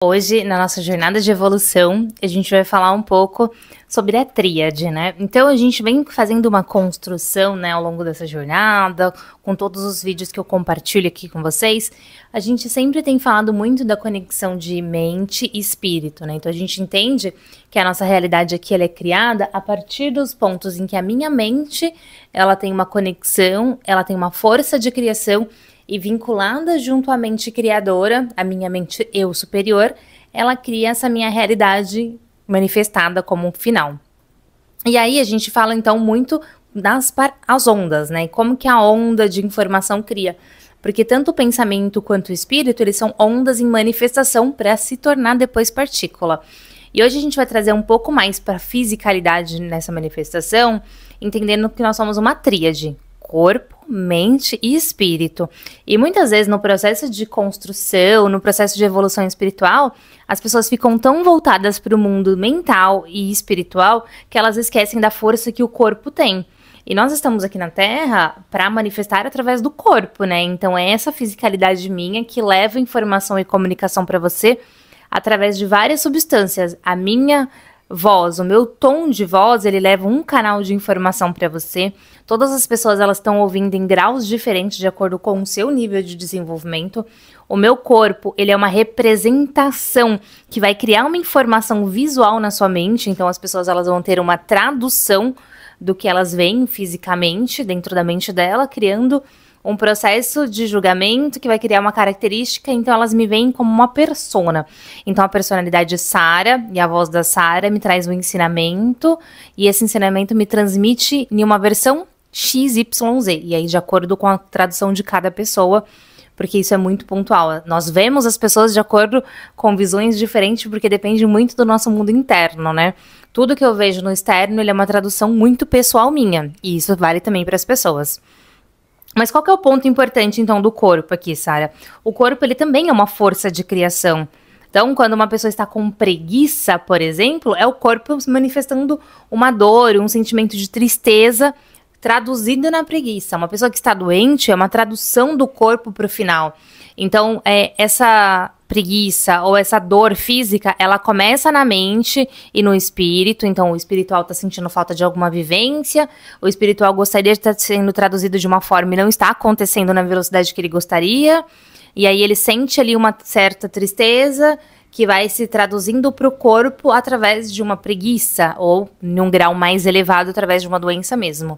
Hoje, na nossa jornada de evolução, a gente vai falar um pouco sobre a tríade, né? Então, a gente vem fazendo uma construção, né, ao longo dessa jornada, com todos os vídeos que eu compartilho aqui com vocês. A gente sempre tem falado muito da conexão de mente e espírito, né? Então, a gente entende que a nossa realidade aqui ela é criada a partir dos pontos em que a minha mente, ela tem uma conexão, ela tem uma força de criação, e vinculada junto à mente criadora, a minha mente eu superior, ela cria essa minha realidade manifestada como um final. E aí a gente fala então muito as ondas, né? E como que a onda de informação cria. Porque tanto o pensamento quanto o espírito, eles são ondas em manifestação para se tornar depois partícula. E hoje a gente vai trazer um pouco mais para a fisicalidade nessa manifestação, entendendo que nós somos uma tríade. Corpo, mente e espírito. E muitas vezes no processo de construção, no processo de evolução espiritual, as pessoas ficam tão voltadas para o mundo mental e espiritual que elas esquecem da força que o corpo tem. E nós estamos aqui na Terra para manifestar através do corpo, né? Então é essa fisicalidade minha que leva informação e comunicação para você através de várias substâncias. A minha voz, o meu tom de voz, ele leva um canal de informação para você. Todas as pessoas, elas estão ouvindo em graus diferentes de acordo com o seu nível de desenvolvimento. O meu corpo, ele é uma representação que vai criar uma informação visual na sua mente. Então as pessoas, elas vão ter uma tradução do que elas veem fisicamente dentro da mente dela, criando um processo de julgamento que vai criar uma característica, então elas me veem como uma persona. Então a personalidade Sara e a voz da Sara me traz um ensinamento, e esse ensinamento me transmite em uma versão XYZ, e aí de acordo com a tradução de cada pessoa, porque isso é muito pontual. Nós vemos as pessoas de acordo com visões diferentes, porque depende muito do nosso mundo interno, né? Tudo que eu vejo no externo, ele é uma tradução muito pessoal minha, e isso vale também para as pessoas. Mas qual que é o ponto importante, então, do corpo aqui, Sara? O corpo, ele também é uma força de criação. Então, quando uma pessoa está com preguiça, por exemplo, é o corpo manifestando uma dor, um sentimento de tristeza traduzido na preguiça. Uma pessoa que está doente é uma tradução do corpo para o final. Então, essa preguiça ou essa dor física, ela começa na mente e no espírito. Então, o espiritual está sentindo falta de alguma vivência, o espiritual gostaria de estar sendo traduzido de uma forma e não está acontecendo na velocidade que ele gostaria. E aí ele sente ali uma certa tristeza que vai se traduzindo para o corpo através de uma preguiça ou, em um grau mais elevado, através de uma doença mesmo.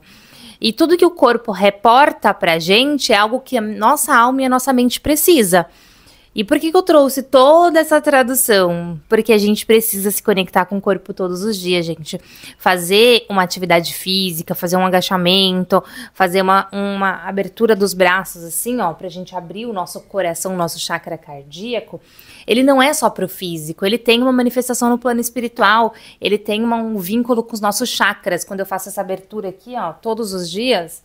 E tudo que o corpo reporta pra gente é algo que a nossa alma e a nossa mente precisa. E por que eu trouxe toda essa tradução? Porque a gente precisa se conectar com o corpo todos os dias, gente. Fazer uma atividade física, fazer um agachamento, fazer uma abertura dos braços, assim, ó, pra gente abrir o nosso coração, o nosso chakra cardíaco. Ele não é só pro físico, ele tem uma manifestação no plano espiritual, ele tem um vínculo com os nossos chakras. Quando eu faço essa abertura aqui, ó, todos os dias,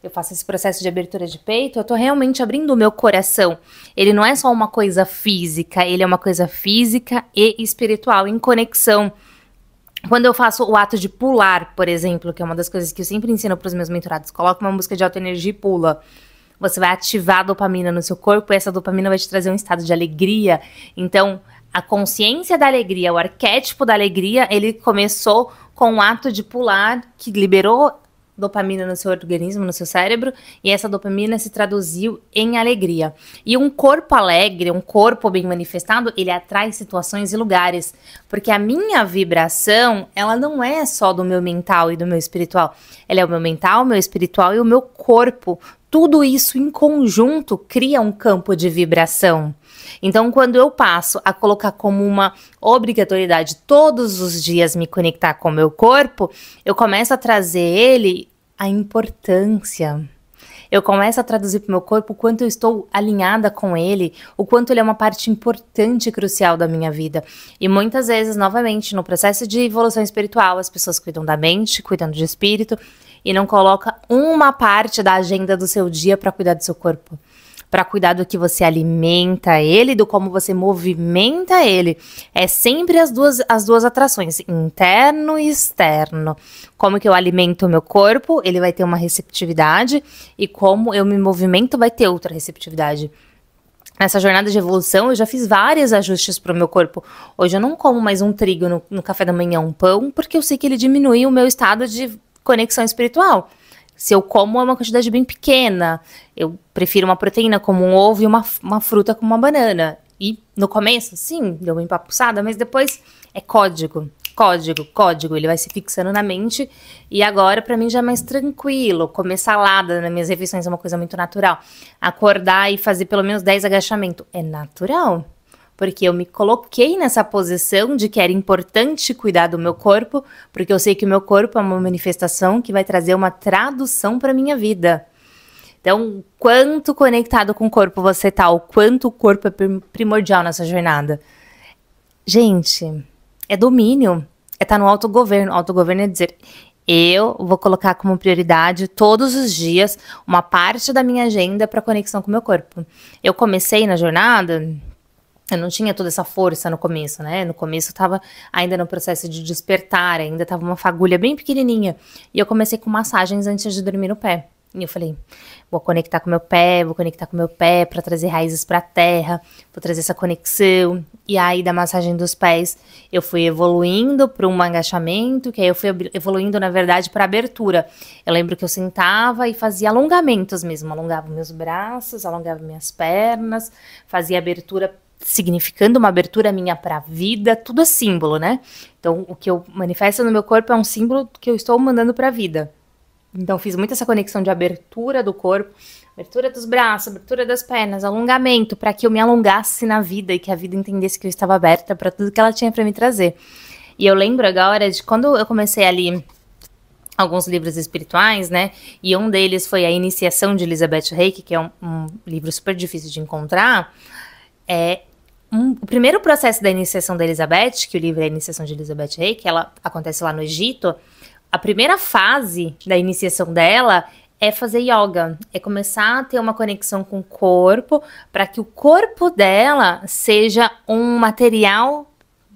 eu faço esse processo de abertura de peito, eu tô realmente abrindo o meu coração. Ele não é só uma coisa física, ele é uma coisa física e espiritual, em conexão. Quando eu faço o ato de pular, por exemplo, que é uma das coisas que eu sempre ensino pros meus mentorados, coloca uma música de alta energia e pula. Você vai ativar a dopamina no seu corpo e essa dopamina vai te trazer um estado de alegria. Então, a consciência da alegria, o arquétipo da alegria, ele começou com o ato de pular, que liberou dopamina no seu organismo, no seu cérebro, e essa dopamina se traduziu em alegria. E um corpo alegre, um corpo bem manifestado, ele atrai situações e lugares, porque a minha vibração, ela não é só do meu mental e do meu espiritual, ela é o meu mental, o meu espiritual e o meu corpo. Tudo isso em conjunto cria um campo de vibração. Então, quando eu passo a colocar como uma obrigatoriedade todos os dias me conectar com o meu corpo, eu começo a trazer ele a importância. Eu começo a traduzir para o meu corpo o quanto eu estou alinhada com ele, o quanto ele é uma parte importante e crucial da minha vida. E muitas vezes, novamente, no processo de evolução espiritual, as pessoas cuidam da mente, cuidam de espírito, e não coloca uma parte da agenda do seu dia para cuidar do seu corpo. Para cuidar do que você alimenta ele, do como você movimenta ele. É sempre as duas atrações, interno e externo. Como que eu alimento o meu corpo, ele vai ter uma receptividade, e como eu me movimento vai ter outra receptividade. Nessa jornada de evolução, eu já fiz vários ajustes para o meu corpo. Hoje eu não como mais um trigo no café da manhã, um pão, porque eu sei que ele diminui o meu estado de conexão espiritual. Se eu como é uma quantidade bem pequena, eu prefiro uma proteína como um ovo e uma fruta como uma banana. E no começo, sim, deu uma empapuçada, mas depois é código. Código, ele vai se fixando na mente. E agora, pra mim, já é mais tranquilo. Comer salada nas minhas refeições é uma coisa muito natural. Acordar e fazer pelo menos 10 agachamentos é natural. Porque eu me coloquei nessa posição de que era importante cuidar do meu corpo, porque eu sei que o meu corpo é uma manifestação que vai trazer uma tradução pra minha vida. Então, quanto conectado com o corpo você tá, o quanto o corpo é primordial nessa jornada. Gente, é domínio, é estar no autogoverno. Autogoverno é dizer, eu vou colocar como prioridade todos os dias uma parte da minha agenda para conexão com o meu corpo. Eu comecei na jornada, eu não tinha toda essa força no começo, né? No começo eu tava ainda no processo de despertar, ainda tava uma fagulha bem pequenininha. E eu comecei com massagens antes de dormir no pé. E eu falei, vou conectar com meu pé para trazer raízes para a terra, vou trazer essa conexão. E aí da massagem dos pés, eu fui evoluindo para um agachamento, que aí eu fui evoluindo, na verdade, para abertura. Eu lembro que eu sentava e fazia alongamentos mesmo, alongava meus braços, alongava minhas pernas, fazia abertura, significando uma abertura minha para a vida, tudo é símbolo, né? Então, o que eu manifesto no meu corpo é um símbolo que eu estou mandando para a vida. Então, fiz muito essa conexão de abertura do corpo, abertura dos braços, abertura das pernas, alongamento, para que eu me alongasse na vida e que a vida entendesse que eu estava aberta para tudo que ela tinha para me trazer. E eu lembro agora de quando eu comecei a ler alguns livros espirituais, né? E um deles foi A Iniciação de Elizabeth Reiki, que é um livro super difícil de encontrar. O primeiro processo da iniciação da Elizabeth, que o livro é A Iniciação de Elizabeth Reiki, ela acontece lá no Egito. A primeira fase da iniciação dela é fazer yoga, é começar a ter uma conexão com o corpo, para que o corpo dela seja um material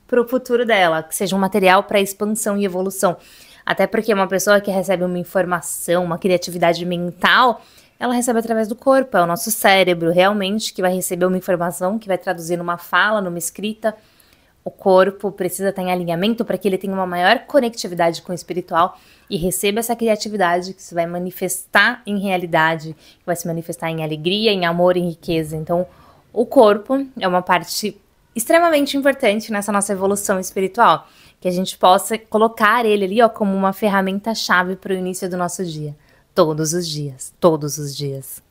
para o futuro dela, que seja um material para expansão e evolução. Até porque uma pessoa que recebe uma informação, uma criatividade mental, ela recebe através do corpo, é o nosso cérebro realmente que vai receber uma informação, que vai traduzir numa fala, numa escrita. O corpo precisa estar em alinhamento para que ele tenha uma maior conectividade com o espiritual e receba essa criatividade que se vai manifestar em realidade, que vai se manifestar em alegria, em amor, em riqueza. Então, o corpo é uma parte extremamente importante nessa nossa evolução espiritual, que a gente possa colocar ele ali, ó, como uma ferramenta-chave para o início do nosso dia. Todos os dias, todos os dias.